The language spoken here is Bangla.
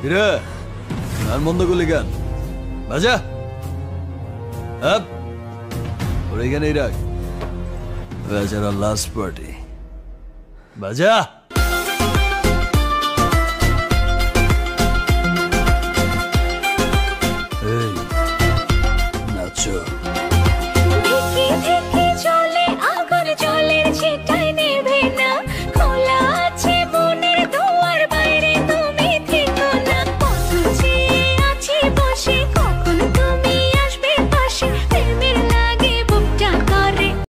রে গান বন্ধ করলি গান বাজা আপ ওর এখানেই রাখ বেচারা লাস্ট পার্টি বাজা এই নাচো